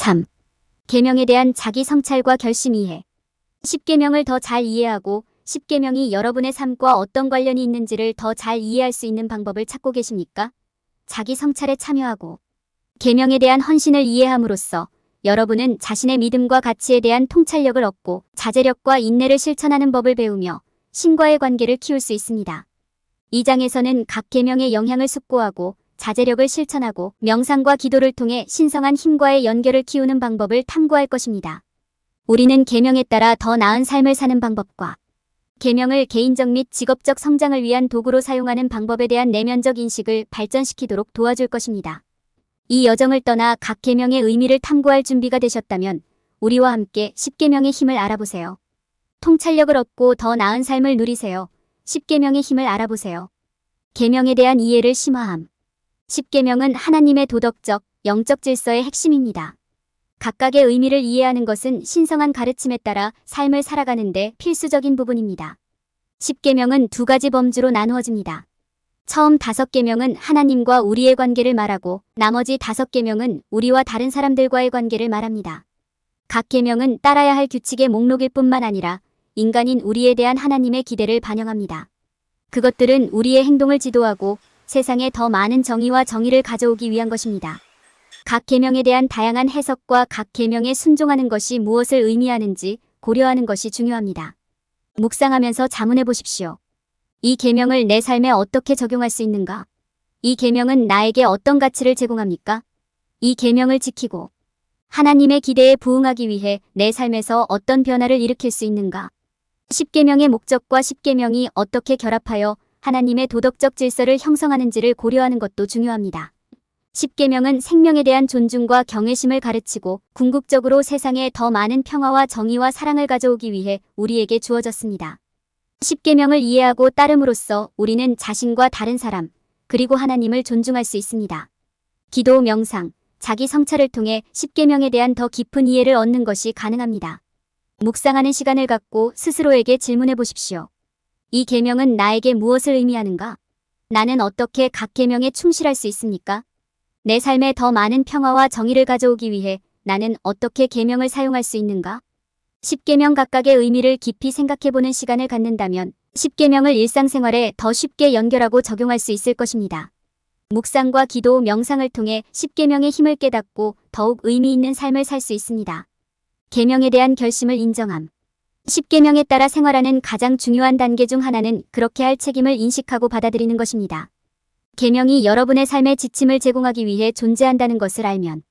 3. 계명에 대한 자기 성찰과 결심 이해. 10계명을 더 잘 이해하고 10계명이 여러분의 삶과 어떤 관련이 있는지를 더 잘 이해할 수 있는 방법을 찾고 계십니까? 자기 성찰에 참여하고 계명에 대한 헌신을 이해함으로써 여러분은 자신의 믿음과 가치에 대한 통찰력을 얻고 자제력과 인내를 실천하는 법을 배우며 신과의 관계를 키울 수 있습니다. 이 장에서는 각 계명의 영향을 숙고하고 자제력을 실천하고 명상과 기도를 통해 신성한 힘과의 연결을 키우는 방법을 탐구할 것입니다. 우리는 계명에 따라 더 나은 삶을 사는 방법과 계명을 개인적 및 직업적 성장을 위한 도구로 사용하는 방법에 대한 내면적 인식을 발전시키도록 도와줄 것입니다. 이 여정을 떠나 각 계명의 의미를 탐구할 준비가 되셨다면 우리와 함께 10계명의 힘을 알아보세요. 통찰력을 얻고 더 나은 삶을 누리세요. 10계명의 힘을 알아보세요. 계명에 대한 이해를 심화함. 10계명은 하나님의 도덕적, 영적 질서의 핵심입니다. 각각의 의미를 이해하는 것은 신성한 가르침에 따라 삶을 살아가는 데 필수적인 부분입니다. 10계명은 두 가지 범주로 나누어집니다. 처음 5계명은 하나님과 우리의 관계를 말하고 나머지 5계명은 우리와 다른 사람들과의 관계를 말합니다. 각 계명은 따라야 할 규칙의 목록일 뿐만 아니라 인간인 우리에 대한 하나님의 기대를 반영합니다. 그것들은 우리의 행동을 지도하고 세상에 더 많은 정의와 정의를 가져오기 위한 것입니다. 각 계명에 대한 다양한 해석과 각 계명에 순종하는 것이 무엇을 의미하는지 고려하는 것이 중요합니다. 묵상하면서 자문해 보십시오. 이 계명을 내 삶에 어떻게 적용할 수 있는가? 이 계명은 나에게 어떤 가치를 제공합니까? 이 계명을 지키고 하나님의 기대에 부응하기 위해 내 삶에서 어떤 변화를 일으킬 수 있는가? 10계명의 목적과 10계명이 어떻게 결합하여 하나님의 도덕적 질서를 형성하는지를 고려하는 것도 중요합니다. 10계명은 생명에 대한 존중과 경외심을 가르치고 궁극적으로 세상에 더 많은 평화와 정의와 사랑을 가져오기 위해 우리에게 주어졌습니다. 10계명을 이해하고 따름으로써 우리는 자신과 다른 사람, 그리고 하나님을 존중할 수 있습니다. 기도, 명상, 자기 성찰을 통해 10계명에 대한 더 깊은 이해를 얻는 것이 가능합니다. 묵상하는 시간을 갖고 스스로에게 질문해 보십시오. 이 계명은 나에게 무엇을 의미하는가? 나는 어떻게 각 계명에 충실할 수 있습니까? 내 삶에 더 많은 평화와 정의를 가져오기 위해 나는 어떻게 계명을 사용할 수 있는가? 10계명 각각의 의미를 깊이 생각해보는 시간을 갖는다면 10계명을 일상생활에 더 쉽게 연결하고 적용할 수 있을 것입니다. 묵상과 기도, 명상을 통해 10계명의 힘을 깨닫고 더욱 의미 있는 삶을 살 수 있습니다. 계명에 대한 결심을 인정함. 10계명에 따라 생활하는 가장 중요한 단계 중 하나는 그렇게 할 책임을 인식하고 받아들이는 것입니다. 계명이 여러분의 삶에 지침을 제공하기 위해 존재한다는 것을 알면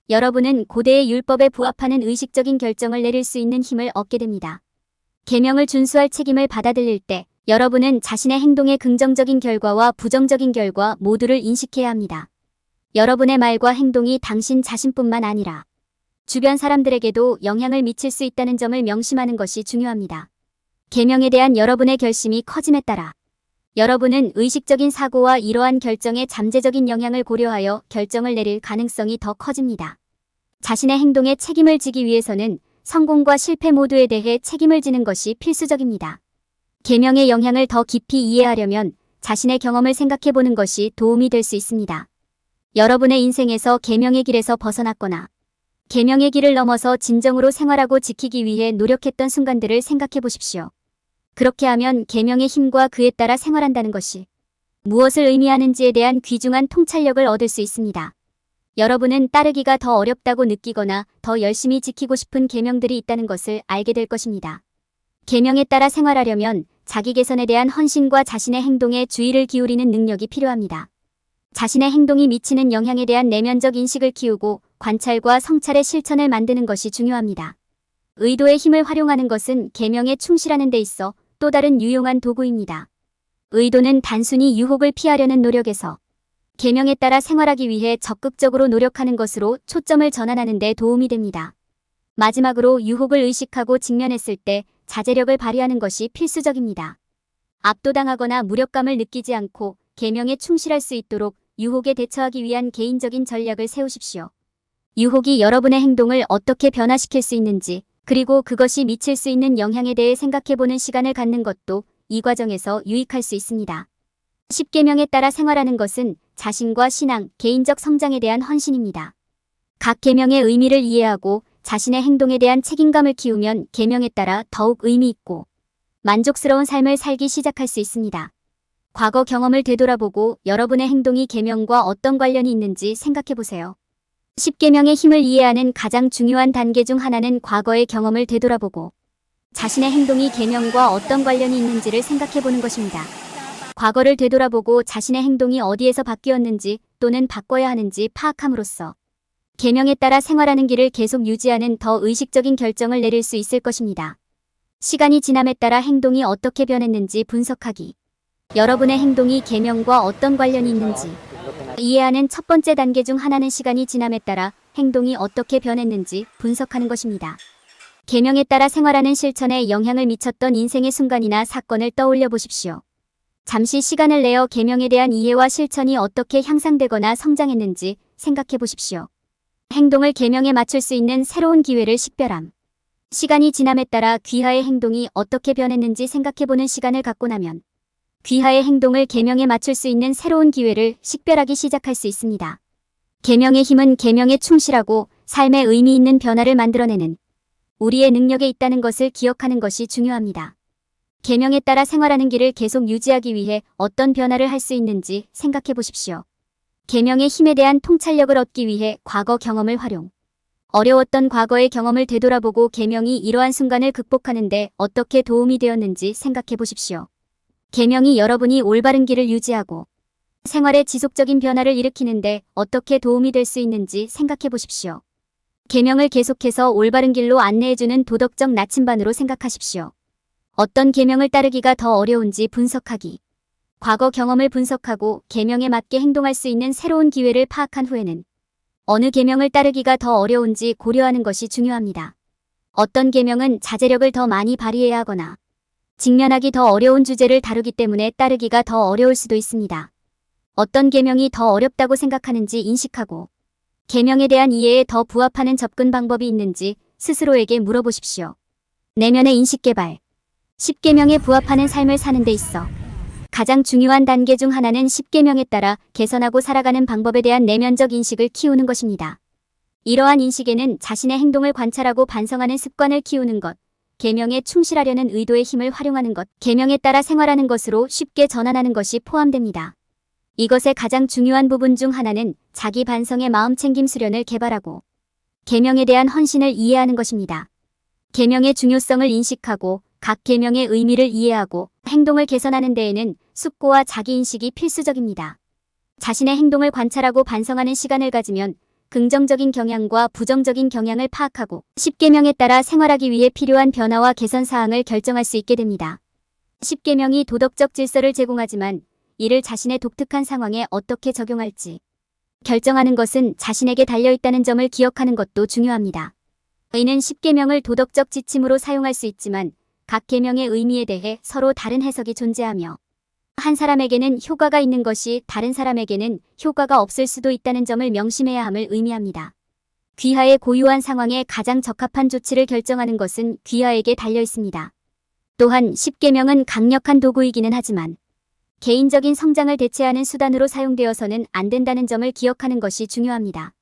여러분은 고대의 율법에 부합하는 의식적인 결정을 내릴 수 있는 힘을 얻게 됩니다. 계명을 준수할 책임을 받아들일 때 여러분은 자신의 행동의 긍정적인 결과와 부정적인 결과 모두를 인식해야 합니다. 여러분의 말과 행동이 당신 자신뿐만 아니라 주변 사람들에게도 영향을 미칠 수 있다는 점을 명심하는 것이 중요합니다. 계명에 대한 여러분의 결심이 커짐에 따라 여러분은 의식적인 사고와 이러한 결정의 잠재적인 영향을 고려하여 결정을 내릴 가능성이 더 커집니다. 자신의 행동에 책임을 지기 위해서는 성공과 실패 모두에 대해 책임을 지는 것이 필수적입니다. 계명의 영향을 더 깊이 이해하려면 자신의 경험을 생각해보는 것이 도움이 될 수 있습니다. 여러분의 인생에서 계명의 길에서 벗어났거나 계명의 길을 넘어서 진정으로 생활하고 지키기 위해 노력했던 순간들을 생각해 보십시오. 그렇게 하면 계명의 힘과 그에 따라 생활한다는 것이 무엇을 의미하는지에 대한 귀중한 통찰력을 얻을 수 있습니다. 여러분은 따르기가 더 어렵다고 느끼거나 더 열심히 지키고 싶은 계명들이 있다는 것을 알게 될 것입니다. 계명에 따라 생활하려면 자기 개선에 대한 헌신과 자신의 행동에 주의를 기울이는 능력이 필요합니다. 자신의 행동이 미치는 영향에 대한 내면적 인식을 키우고 관찰과 성찰의 실천을 만드는 것이 중요합니다. 의도의 힘을 활용하는 것은 계명에 충실하는 데 있어 또 다른 유용한 도구입니다. 의도는 단순히 유혹을 피하려는 노력에서 계명에 따라 생활하기 위해 적극적으로 노력하는 것으로 초점을 전환하는 데 도움이 됩니다. 마지막으로 유혹을 의식하고 직면했을 때 자제력을 발휘하는 것이 필수적입니다. 압도당하거나 무력감을 느끼지 않고 계명에 충실할 수 있도록 유혹에 대처하기 위한 개인적인 전략을 세우십시오. 유혹이 여러분의 행동을 어떻게 변화시킬 수 있는지, 그리고 그것이 미칠 수 있는 영향에 대해 생각해보는 시간을 갖는 것도 이 과정에서 유익할 수 있습니다. 10계명에 따라 생활하는 것은 자신과 신앙, 개인적 성장에 대한 헌신입니다. 각 계명의 의미를 이해하고 자신의 행동에 대한 책임감을 키우면 계명에 따라 더욱 의미 있고 만족스러운 삶을 살기 시작할 수 있습니다. 과거 경험을 되돌아보고 여러분의 행동이 계명과 어떤 관련이 있는지 생각해 보세요. 10계명의 힘을 이해하는 가장 중요한 단계 중 하나는 과거의 경험을 되돌아보고 자신의 행동이 계명과 어떤 관련이 있는지를 생각해 보는 것입니다. 과거를 되돌아보고 자신의 행동이 어디에서 바뀌었는지 또는 바꿔야 하는지 파악함으로써 계명에 따라 생활하는 길을 계속 유지하는 더 의식적인 결정을 내릴 수 있을 것입니다. 시간이 지남에 따라 행동이 어떻게 변했는지 분석하기. 여러분의 행동이 계명과 어떤 관련이 있는지 이해하는 첫 번째 단계 중 하나는 시간이 지남에 따라 행동이 어떻게 변했는지 분석하는 것입니다. 계명에 따라 생활하는 실천에 영향을 미쳤던 인생의 순간이나 사건을 떠올려 보십시오. 잠시 시간을 내어 계명에 대한 이해와 실천이 어떻게 향상되거나 성장했는지 생각해 보십시오. 행동을 계명에 맞출 수 있는 새로운 기회를 식별함. 시간이 지남에 따라 귀하의 행동이 어떻게 변했는지 생각해보는 시간을 갖고 나면 귀하의 행동을 계명에 맞출 수 있는 새로운 기회를 식별하기 시작할 수 있습니다. 계명의 힘은 계명에 충실하고 삶에 의미 있는 변화를 만들어내는 우리의 능력에 있다는 것을 기억하는 것이 중요합니다. 계명에 따라 생활하는 길을 계속 유지하기 위해 어떤 변화를 할 수 있는지 생각해 보십시오. 계명의 힘에 대한 통찰력을 얻기 위해 과거 경험을 활용. 어려웠던 과거의 경험을 되돌아보고 계명이 이러한 순간을 극복하는 데 어떻게 도움이 되었는지 생각해 보십시오. 계명이 여러분이 올바른 길을 유지하고 생활에 지속적인 변화를 일으키는데 어떻게 도움이 될 수 있는지 생각해 보십시오. 계명을 계속해서 올바른 길로 안내해주는 도덕적 나침반으로 생각하십시오. 어떤 계명을 따르기가 더 어려운지 분석하기. 과거 경험을 분석하고 계명에 맞게 행동할 수 있는 새로운 기회를 파악한 후에는 어느 계명을 따르기가 더 어려운지 고려하는 것이 중요합니다. 어떤 계명은 자제력을 더 많이 발휘해야 하거나 직면하기 더 어려운 주제를 다루기 때문에 따르기가 더 어려울 수도 있습니다. 어떤 계명이 더 어렵다고 생각하는지 인식하고 계명에 대한 이해에 더 부합하는 접근 방법이 있는지 스스로에게 물어보십시오. 내면의 인식 개발. 10계명에 부합하는 삶을 사는 데 있어 가장 중요한 단계 중 하나는 10계명에 따라 개선하고 살아가는 방법에 대한 내면적 인식을 키우는 것입니다. 이러한 인식에는 자신의 행동을 관찰하고 반성하는 습관을 키우는 것, 계명에 충실하려는 의도의 힘을 활용하는 것, 계명에 따라 생활하는 것으로 쉽게 전환하는 것이 포함됩니다. 이것의 가장 중요한 부분 중 하나는 자기 반성의 마음챙김 수련을 개발하고 계명에 대한 헌신을 이해하는 것입니다. 계명의 중요성을 인식하고 각 계명의 의미를 이해하고 행동을 개선하는 데에는 숙고와 자기인식이 필수적입니다. 자신의 행동을 관찰하고 반성하는 시간을 가지면 긍정적인 경향과 부정적인 경향을 파악하고 10계명에 따라 생활하기 위해 필요한 변화와 개선 사항을 결정할 수 있게 됩니다. 10계명이 도덕적 질서를 제공하지만 이를 자신의 독특한 상황에 어떻게 적용할지 결정하는 것은 자신에게 달려있다는 점을 기억하는 것도 중요합니다. 이는 10계명을 도덕적 지침으로 사용할 수 있지만 각 계명의 의미에 대해 서로 다른 해석이 존재하며 한 사람에게는 효과가 있는 것이 다른 사람에게는 효과가 없을 수도 있다는 점을 명심해야 함을 의미합니다. 귀하의 고유한 상황에 가장 적합한 조치를 결정하는 것은 귀하에게 달려 있습니다. 또한 10계명은 강력한 도구이기는 하지만 개인적인 성장을 대체하는 수단으로 사용되어서는 안 된다는 점을 기억하는 것이 중요합니다.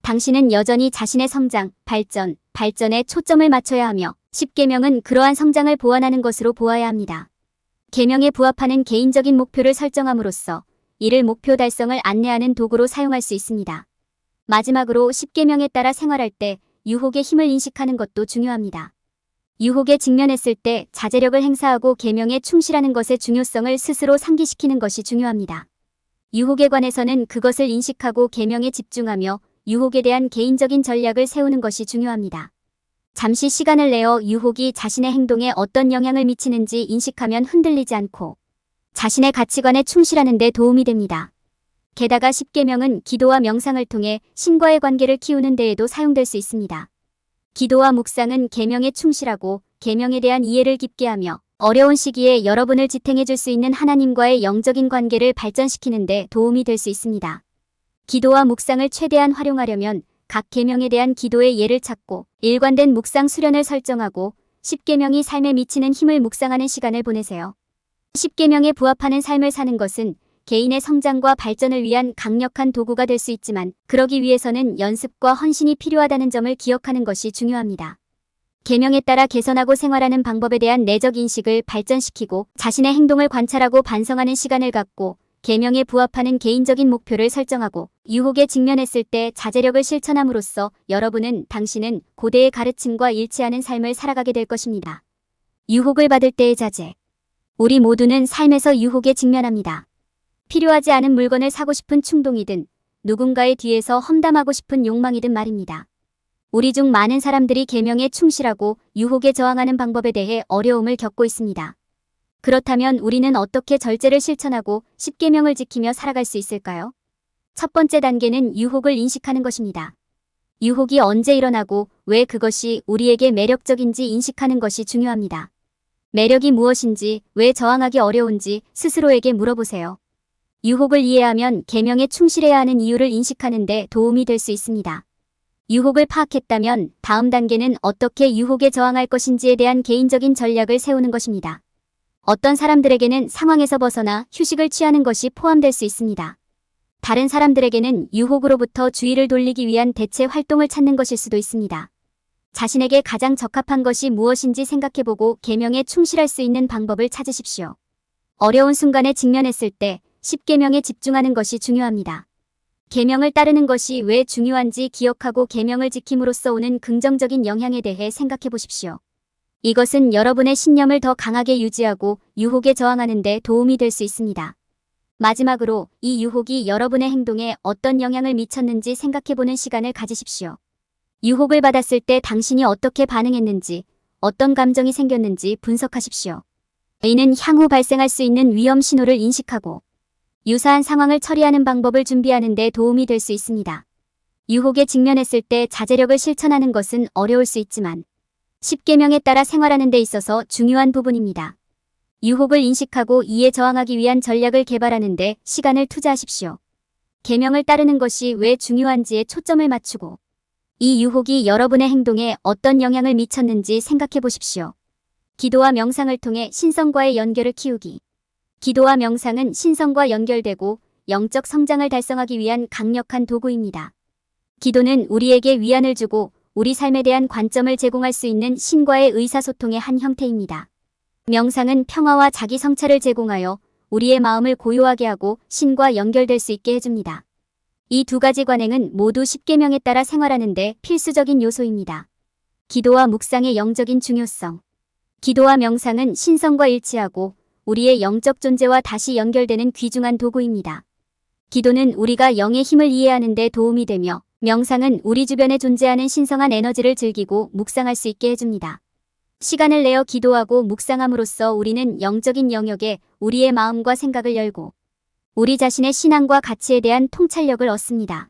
당신은 여전히 자신의 성장, 발전에 초점을 맞춰야 하며 10계명은 그러한 성장을 보완하는 것으로 보아야 합니다. 계명에 부합하는 개인적인 목표를 설정함으로써 이를 목표 달성을 안내하는 도구로 사용할 수 있습니다. 마지막으로 10계명에 따라 생활할 때 유혹의 힘을 인식하는 것도 중요합니다. 유혹에 직면했을 때 자제력을 행사하고 계명에 충실하는 것의 중요성을 스스로 상기시키는 것이 중요합니다. 유혹에 관해서는 그것을 인식하고 계명에 집중하며 유혹에 대한 개인적인 전략을 세우는 것이 중요합니다. 잠시 시간을 내어 유혹이 자신의 행동에 어떤 영향을 미치는지 인식하면 흔들리지 않고 자신의 가치관에 충실하는 데 도움이 됩니다. 게다가 10계명은 기도와 명상을 통해 신과의 관계를 키우는 데에도 사용될 수 있습니다. 기도와 묵상은 계명에 충실하고 계명에 대한 이해를 깊게 하며 어려운 시기에 여러분을 지탱해 줄 수 있는 하나님과의 영적인 관계를 발전시키는 데 도움이 될 수 있습니다. 기도와 묵상을 최대한 활용하려면 각 계명에 대한 기도의 예를 찾고 일관된 묵상 수련을 설정하고 10계명이 삶에 미치는 힘을 묵상하는 시간을 보내세요. 10계명에 부합하는 삶을 사는 것은 개인의 성장과 발전을 위한 강력한 도구가 될 수 있지만 그러기 위해서는 연습과 헌신이 필요하다는 점을 기억하는 것이 중요합니다. 계명에 따라 개선하고 생활하는 방법에 대한 내적 인식을 발전시키고 자신의 행동을 관찰하고 반성하는 시간을 갖고 계명에 부합하는 개인적인 목표를 설정하고 유혹에 직면했을 때 자제력을 실천함으로써 여러분은 당신은 고대의 가르침과 일치하는 삶을 살아가게 될 것입니다. 유혹을 받을 때의 자제. 우리 모두는 삶에서 유혹에 직면합니다. 필요하지 않은 물건을 사고 싶은 충동이든 누군가의 뒤에서 험담하고 싶은 욕망이든 말입니다. 우리 중 많은 사람들이 계명에 충실하고 유혹에 저항하는 방법에 대해 어려움을 겪고 있습니다. 그렇다면 우리는 어떻게 절제를 실천하고 10계명을 지키며 살아갈 수 있을까요? 첫 번째 단계는 유혹을 인식하는 것입니다. 유혹이 언제 일어나고 왜 그것이 우리에게 매력적인지 인식하는 것이 중요합니다. 매력이 무엇인지, 왜 저항하기 어려운지 스스로에게 물어보세요. 유혹을 이해하면 계명에 충실해야 하는 이유를 인식하는 데 도움이 될 수 있습니다. 유혹을 파악했다면 다음 단계는 어떻게 유혹에 저항할 것인지에 대한 개인적인 전략을 세우는 것입니다. 어떤 사람들에게는 상황에서 벗어나 휴식을 취하는 것이 포함될 수 있습니다. 다른 사람들에게는 유혹으로부터 주의를 돌리기 위한 대체 활동을 찾는 것일 수도 있습니다. 자신에게 가장 적합한 것이 무엇인지 생각해보고 계명에 충실할 수 있는 방법을 찾으십시오. 어려운 순간에 직면했을 때 10계명에 집중하는 것이 중요합니다. 계명을 따르는 것이 왜 중요한지 기억하고 계명을 지킴으로써 오는 긍정적인 영향에 대해 생각해 보십시오. 이것은 여러분의 신념을 더 강하게 유지하고 유혹에 저항하는 데 도움이 될 수 있습니다. 마지막으로 이 유혹이 여러분의 행동에 어떤 영향을 미쳤는지 생각해 보는 시간을 가지십시오. 유혹을 받았을 때 당신이 어떻게 반응했는지, 어떤 감정이 생겼는지 분석하십시오. 이는 향후 발생할 수 있는 위험 신호를 인식하고 유사한 상황을 처리하는 방법을 준비하는 데 도움이 될 수 있습니다. 유혹에 직면했을 때 자제력을 실천하는 것은 어려울 수 있지만 10계명에 따라 생활하는 데 있어서 중요한 부분입니다. 유혹을 인식하고 이에 저항하기 위한 전략을 개발하는 데 시간을 투자하십시오. 계명을 따르는 것이 왜 중요한지에 초점을 맞추고 이 유혹이 여러분의 행동에 어떤 영향을 미쳤는지 생각해 보십시오. 기도와 명상을 통해 신성과의 연결을 키우기. 기도와 명상은 신성과 연결되고 영적 성장을 달성하기 위한 강력한 도구입니다. 기도는 우리에게 위안을 주고 우리 삶에 대한 관점을 제공할 수 있는 신과의 의사소통의 한 형태입니다. 명상은 평화와 자기 성찰을 제공하여 우리의 마음을 고요하게 하고 신과 연결될 수 있게 해줍니다. 이 두 가지 관행은 모두 10계명에 따라 생활하는 데 필수적인 요소입니다. 기도와 묵상의 영적인 중요성. 기도와 명상은 신성과 일치하고 우리의 영적 존재와 다시 연결되는 귀중한 도구입니다. 기도는 우리가 영의 힘을 이해하는 데 도움이 되며 명상은 우리 주변에 존재하는 신성한 에너지를 즐기고 묵상할 수 있게 해줍니다. 시간을 내어 기도하고 묵상함으로써 우리는 영적인 영역에 우리의 마음과 생각을 열고 우리 자신의 신앙과 가치에 대한 통찰력을 얻습니다.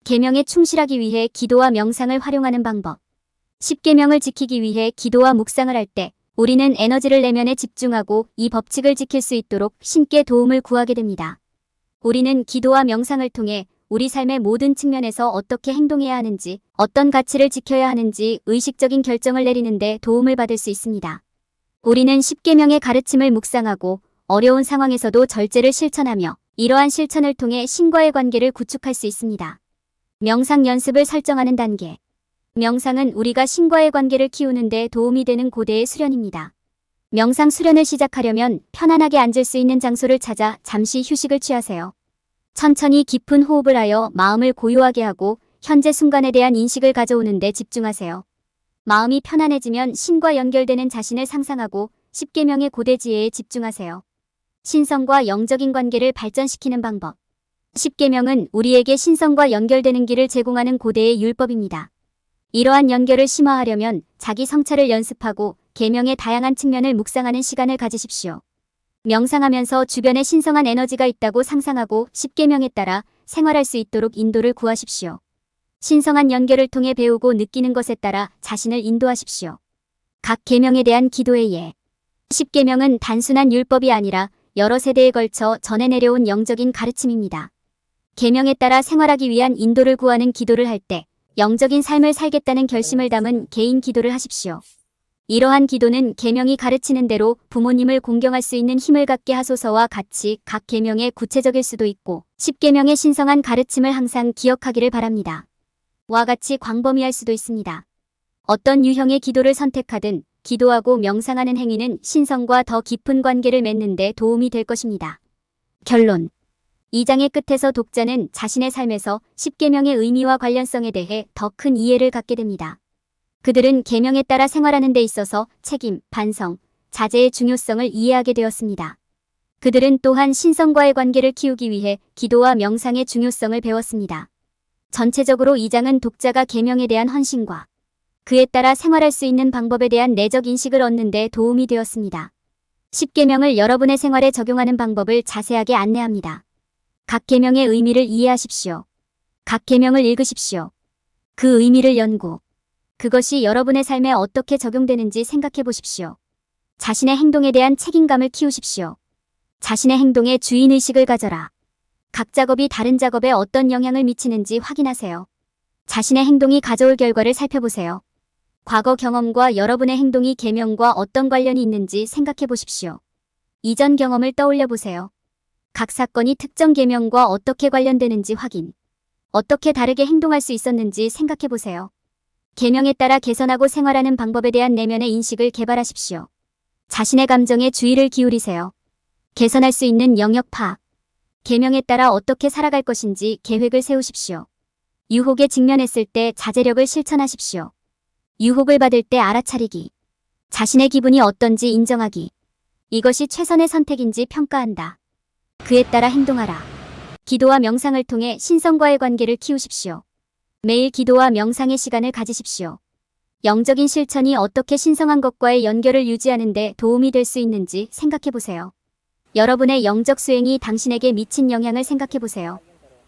계명에 충실하기 위해 기도와 명상을 활용하는 방법. 10계명을 지키기 위해 기도와 묵상을 할 때 우리는 에너지를 내면에 집중하고 이 법칙을 지킬 수 있도록 신께 도움을 구하게 됩니다. 우리는 기도와 명상을 통해 우리 삶의 모든 측면에서 어떻게 행동해야 하는지, 어떤 가치를 지켜야 하는지 의식적인 결정을 내리는 데 도움을 받을 수 있습니다. 우리는 10계명의 가르침을 묵상하고 어려운 상황에서도 절제를 실천하며 이러한 실천을 통해 신과의 관계를 구축할 수 있습니다. 명상 연습을 설정하는 단계. 명상은 우리가 신과의 관계를 키우는 데 도움이 되는 고대의 수련입니다. 명상 수련을 시작하려면 편안하게 앉을 수 있는 장소를 찾아 잠시 휴식을 취하세요. 천천히 깊은 호흡을 하여 마음을 고요하게 하고 현재 순간에 대한 인식을 가져오는 데 집중하세요. 마음이 편안해지면 신과 연결되는 자신을 상상하고 10계명의 고대 지혜에 집중하세요. 신성과 영적인 관계를 발전시키는 방법. 10계명은 우리에게 신성과 연결되는 길을 제공하는 고대의 율법입니다. 이러한 연결을 심화하려면 자기 성찰을 연습하고 계명의 다양한 측면을 묵상하는 시간을 가지십시오. 명상하면서 주변에 신성한 에너지가 있다고 상상하고 10계명에 따라 생활할 수 있도록 인도를 구하십시오. 신성한 연결을 통해 배우고 느끼는 것에 따라 자신을 인도하십시오. 각 계명에 대한 기도의 예. 10계명은 단순한 율법이 아니라 여러 세대에 걸쳐 전해 내려온 영적인 가르침입니다. 계명에 따라 생활하기 위한 인도를 구하는 기도를 할 때 영적인 삶을 살겠다는 결심을 담은 개인 기도를 하십시오. 이러한 기도는 계명이 가르치는 대로 부모님을 공경할 수 있는 힘을 갖게 하소서와 같이 각 계명의 구체적일 수도 있고 10계명의 신성한 가르침을 항상 기억하기를 바랍니다. 와 같이 광범위할 수도 있습니다. 어떤 유형의 기도를 선택하든 기도하고 명상하는 행위는 신성과 더 깊은 관계를 맺는 데 도움이 될 것입니다. 결론. 이 장의 끝에서 독자는 자신의 삶에서 10계명의 의미와 관련성에 대해 더 큰 이해를 갖게 됩니다. 그들은 계명에 따라 생활하는 데 있어서 책임, 반성, 자제의 중요성을 이해하게 되었습니다. 그들은 또한 신성과의 관계를 키우기 위해 기도와 명상의 중요성을 배웠습니다. 전체적으로 이 장은 독자가 계명에 대한 헌신과 그에 따라 생활할 수 있는 방법에 대한 내적 인식을 얻는 데 도움이 되었습니다. 10계명을 여러분의 생활에 적용하는 방법을 자세하게 안내합니다. 각 계명의 의미를 이해하십시오. 각 계명을 읽으십시오. 그 의미를 연구. 그것이 여러분의 삶에 어떻게 적용되는지 생각해 보십시오. 자신의 행동에 대한 책임감을 키우십시오. 자신의 행동에 주인의식을 가져라. 각 작업이 다른 작업에 어떤 영향을 미치는지 확인하세요. 자신의 행동이 가져올 결과를 살펴보세요. 과거 경험과 여러분의 행동이 계명과 어떤 관련이 있는지 생각해 보십시오. 이전 경험을 떠올려 보세요. 각 사건이 특정 계명과 어떻게 관련되는지 확인. 어떻게 다르게 행동할 수 있었는지 생각해 보세요. 계명에 따라 개선하고 생활하는 방법에 대한 내면의 인식을 개발하십시오. 자신의 감정에 주의를 기울이세요. 개선할 수 있는 영역 파악. 계명에 따라 어떻게 살아갈 것인지 계획을 세우십시오. 유혹에 직면했을 때 자제력을 실천하십시오. 유혹을 받을 때 알아차리기. 자신의 기분이 어떤지 인정하기. 이것이 최선의 선택인지 평가한다. 그에 따라 행동하라. 기도와 명상을 통해 신성과의 관계를 키우십시오. 매일 기도와 명상의 시간을 가지십시오. 영적인 실천이 어떻게 신성한 것과의 연결을 유지하는 데 도움이 될 수 있는지 생각해 보세요. 여러분의 영적 수행이 당신에게 미친 영향을 생각해 보세요.